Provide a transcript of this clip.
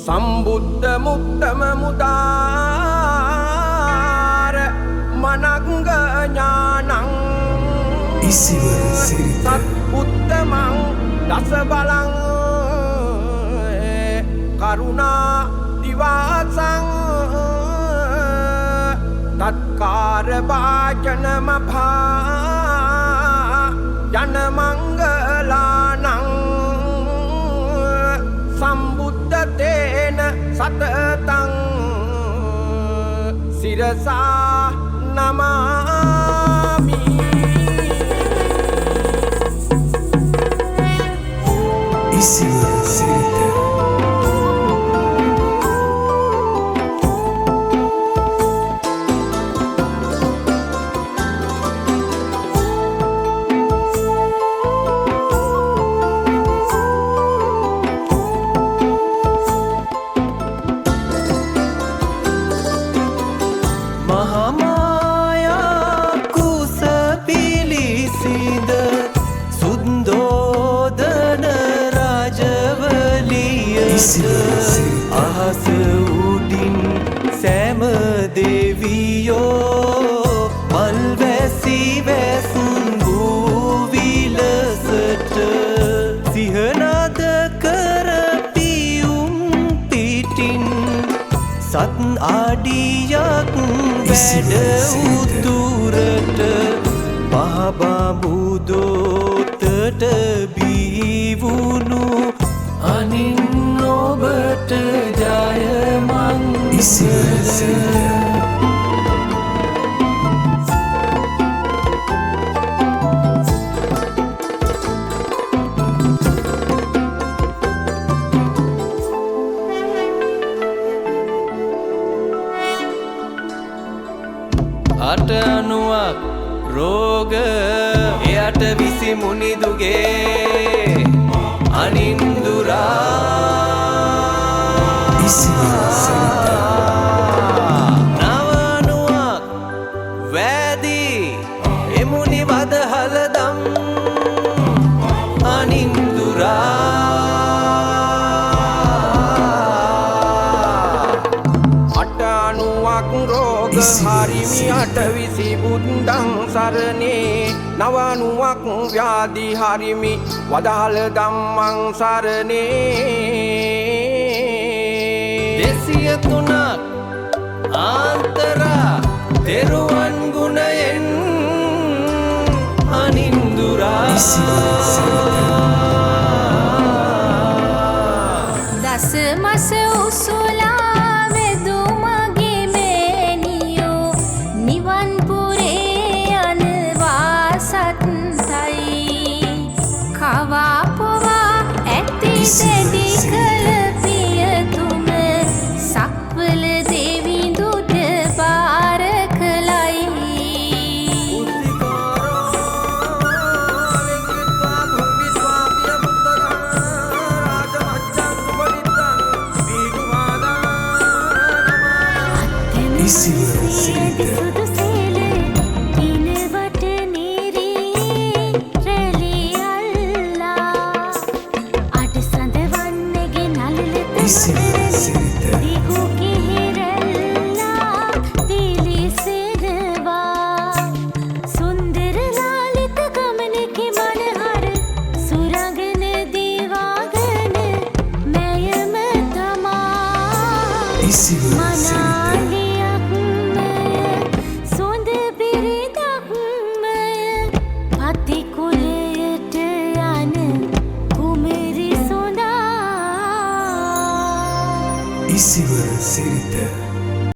සම්බුද්ධ මුත්තම මුදාර මනංග ඥානං ඉසිවර සිරිත සත් උත්තමං දස බලං කරුණා දිවාසං තත්කාර වාචනම භා ජන මංගලානං සම්බුද්ධ තේන සතතං සිරසා නමාමි ඉසිවර සිරිත අහස උඩින් සෑම දෙවියෝ මල් වැසි වැසුම් විලසට සිහනද කර පියුම් පිටින් සත් ආඩියක් වැඩ උතුරට මහබඹුදෝතට බිහිවුණු අනින් ඔබට ජය මංගල අට අනුවක් රෝග එයට විසි මුනිදුගේ අනින්දුරා නවනුවක් වැදී එමුණි වදහලදම් අනින්දුරා අට අනුවක් රෝග හරිමි අට විසි බුද්ධං සරණේ නවනුවක් ව්‍යාධි හරිමි වදහල ධම්මං සරණේ දෙසිය තුනක් ආන්තරා තෙරුවන් ගුණයෙන් අනින්දුරා දස මස උසුලා වෙදුමගේ මේනියෝ නිවන් පුරේ යනවා සත්තයි කවා පොවා ඇති දෙඩි කළ පියතුම සක්වල දෙවිඳුට බාර කළයි ඉසිවර සිරිත ඉසිවර සිරිත සුන්දර ලාලිත ගමනකි මනහර සුරඟන දිවාගන මැයම තමා ඉසිවර සිරිත සොඳ බිරිදක්මය පතිකුලයට යන කුමරි සොඳා ඉසිවර සිරිත